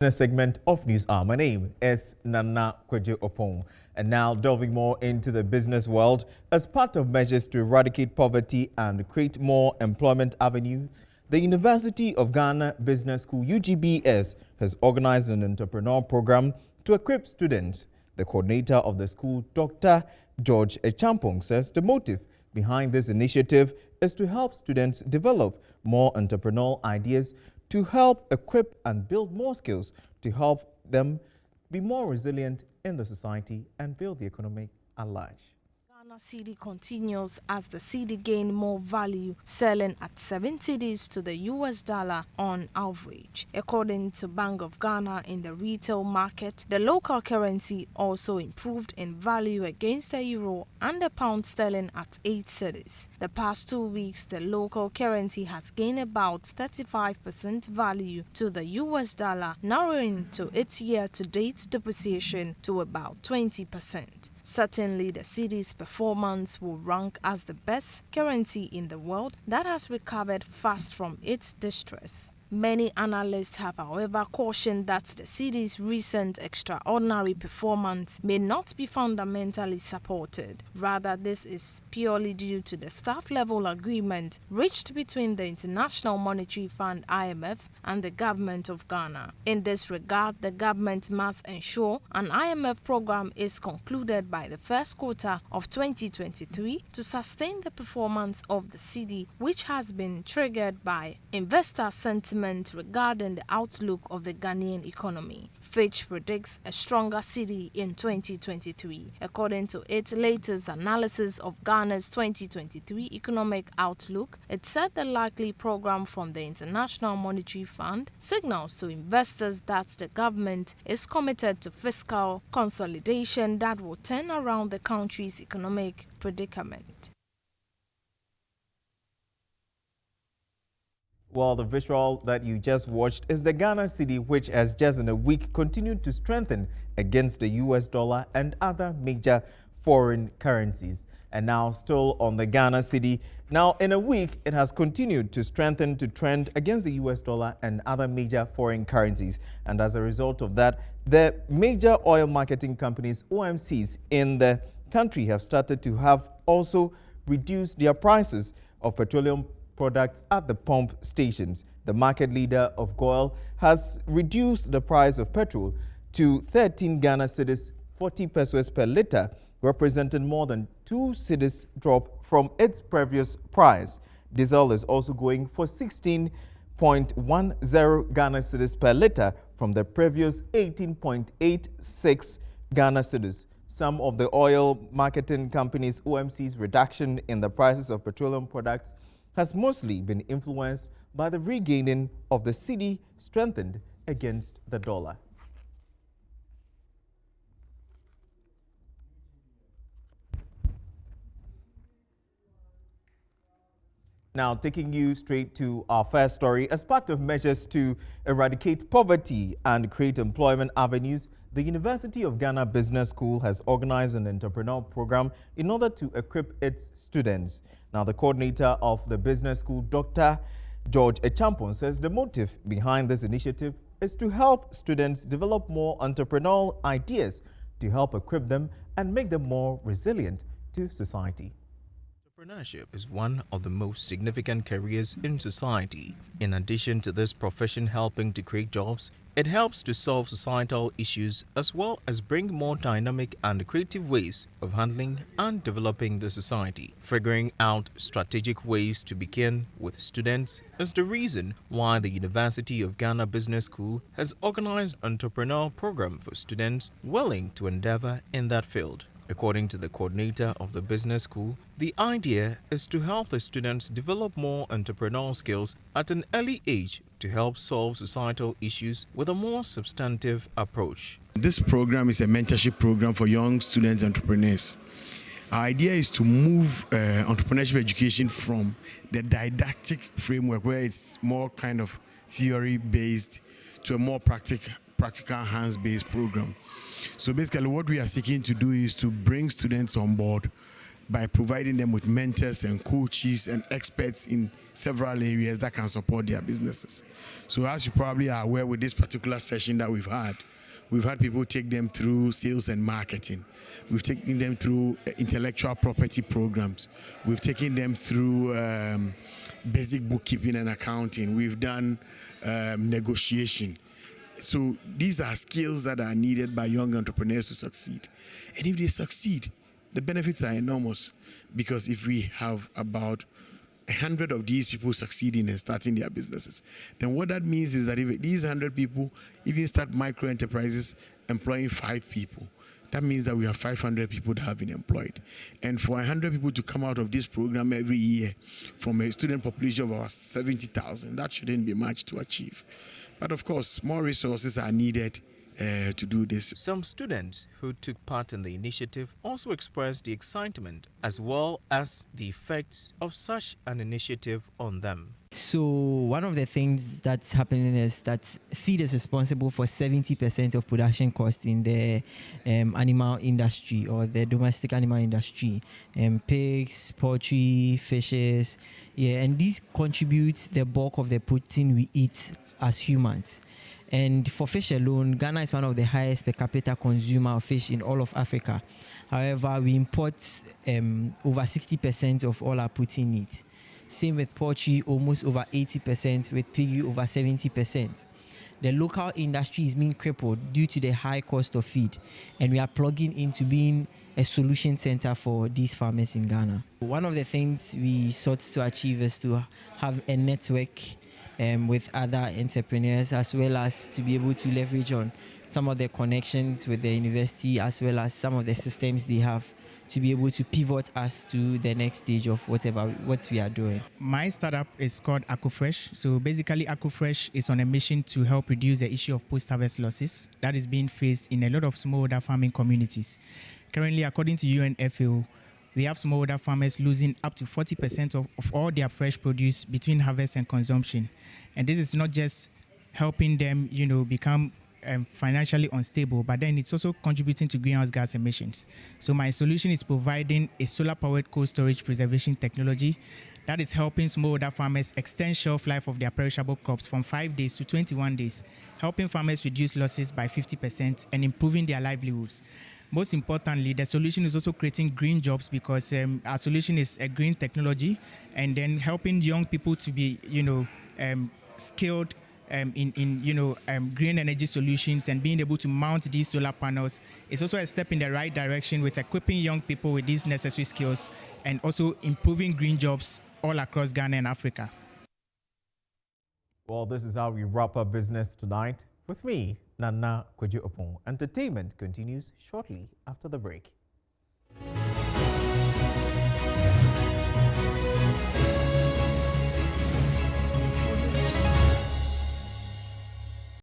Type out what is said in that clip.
A segment of News Hour. My name is Nana Kwejo Opon. And now delving more into the business world, as part of measures to eradicate poverty and create more employment avenues, the University of Ghana Business School, UGBS, has organized an entrepreneur program to equip students. The coordinator of the school, Dr. George Echampong, says the motive behind this initiative is to help students develop more entrepreneurial ideas to help equip and build more skills to help them be more resilient in the society and build the economy at large. Ghana cedi continues as the cedi gain more value, selling at 7 cedis to the US dollar on average. According to Bank of Ghana, in the retail market, the local currency also improved in value against the euro and the pound sterling at 8 cedis. The past 2 weeks, the local currency has gained about 35% value to the US dollar, narrowing to its year-to-date depreciation to about 20%. Certainly, the cedi's performance will rank as the best currency in the world that has recovered fast from its distress. Many analysts have, however, cautioned that the cedi's recent extraordinary performance may not be fundamentally supported. Rather, this is purely due to the staff-level agreement reached between the International Monetary Fund (IMF) and the government of Ghana. In this regard, the government must ensure an IMF program is concluded by the first quarter of 2023 to sustain the performance of the cedi, which has been triggered by investor sentiment regarding the outlook of the Ghanaian economy. Fitch predicts a stronger cedi in 2023. According to its latest analysis of Ghana's 2023 economic outlook, it said the likely program from the International Monetary Fund signals to investors that the government is committed to fiscal consolidation that will turn around the country's economic predicament. Well, the visual that you just watched is the Ghana cedi, which has just in a week continued to strengthen against the US dollar and other major foreign currencies. And now still on the Ghana cedi, now in a week it has continued to strengthen to trend against the US dollar and other major foreign currencies. And as a result of that, the major oil marketing companies, OMCs, in the country have started to have also reduced their prices of petroleum products at the pump stations. The market leader of oil has reduced the price of petrol to 13 Ghana cedis 40 pesos per litre, representing more than 2 cedis drop from its previous price. Diesel is also going for 16.10 Ghana cedis per litre from the previous 18.86 Ghana cedis. Some of the oil marketing companies' OMC's reduction in the prices of petroleum products has mostly been influenced by the regaining of the cedi strengthened against the dollar. Now, taking you straight to our first story, as part of measures to eradicate poverty and create employment avenues, the University of Ghana Business School has organized an entrepreneur program in order to equip its students. Now, the coordinator of the business school, Dr. George Echampong, says the motive behind this initiative is to help students develop more entrepreneurial ideas to help equip them and make them more resilient to society. Entrepreneurship is one of the most significant careers in society. In addition to this profession helping to create jobs, it helps to solve societal issues as well as bring more dynamic and creative ways of handling and developing the society. Figuring out strategic ways to begin with students is the reason why the University of Ghana Business School has organized an entrepreneur program for students willing to endeavor in that field. According to the coordinator of the business school, the idea is to help the students develop more entrepreneurial skills at an early age to help solve societal issues with a more substantive approach. This program is a mentorship program for young students and entrepreneurs. Our idea is to move entrepreneurship education from the didactic framework where it's more kind of theory-based to a more practical hands-based program. So basically what we are seeking to do is to bring students on board by providing them with mentors and coaches and experts in several areas that can support their businesses. So as you probably are aware, with this particular session that we've had people take them through sales and marketing. We've taken them through intellectual property programs. We've taken them through basic bookkeeping and accounting. We've done negotiation. So these are skills that are needed by young entrepreneurs to succeed. And if they succeed, the benefits are enormous, because if we have about 100 of these people succeeding and starting their businesses, then what that means is that if these 100 people even start micro enterprises employing 5 people, that means that we have 500 people that have been employed. And for 100 people to come out of this program every year from a student population of about 70,000, that shouldn't be much to achieve. But of course, more resources are needed to do this. Some students who took part in the initiative also expressed the excitement as well as the effects of such an initiative on them. So one of the things that's happening is that feed is responsible for 70% of production costs in the animal industry, or the domestic animal industry. Pigs, poultry, fishes, and these contribute the bulk of the protein we eat as humans. And for fish alone, Ghana is one of the highest per capita consumer of fish in all of Africa. However, we import over 60% of all our protein needs. Same with poultry, almost over 80%, with piggy over 70%. The local industry is being crippled due to the high cost of feed, and we are plugging into being a solution center for these farmers in Ghana. One of the things we sought to achieve is to have a network with other entrepreneurs, as well as to be able to leverage on some of the connections with the university, as well as some of the systems they have, to be able to pivot us to the next stage of what we are doing. My startup is called AcoFresh. So basically, AcoFresh is on a mission to help reduce the issue of post-harvest losses that is being faced in a lot of smallholder farming communities. Currently, according to UNFAO, we have smallholder farmers losing up to 40% of all their fresh produce between harvest and consumption. And this is not just helping them, become financially unstable, but then it's also contributing to greenhouse gas emissions. So my solution is providing a solar-powered cold storage preservation technology that is helping smallholder farmers extend shelf life of their perishable crops from 5 days to 21 days, helping farmers reduce losses by 50% and improving their livelihoods. Most importantly, the solution is also creating green jobs, because our solution is a green technology, and then helping young people to be, skilled in green energy solutions, and being able to mount these solar panels is also a step in the right direction, with equipping young people with these necessary skills and also improving green jobs all across Ghana and Africa. Well, this is how we wrap up business tonight. With me, Nana Kwadwo Opon. Entertainment continues shortly after the break.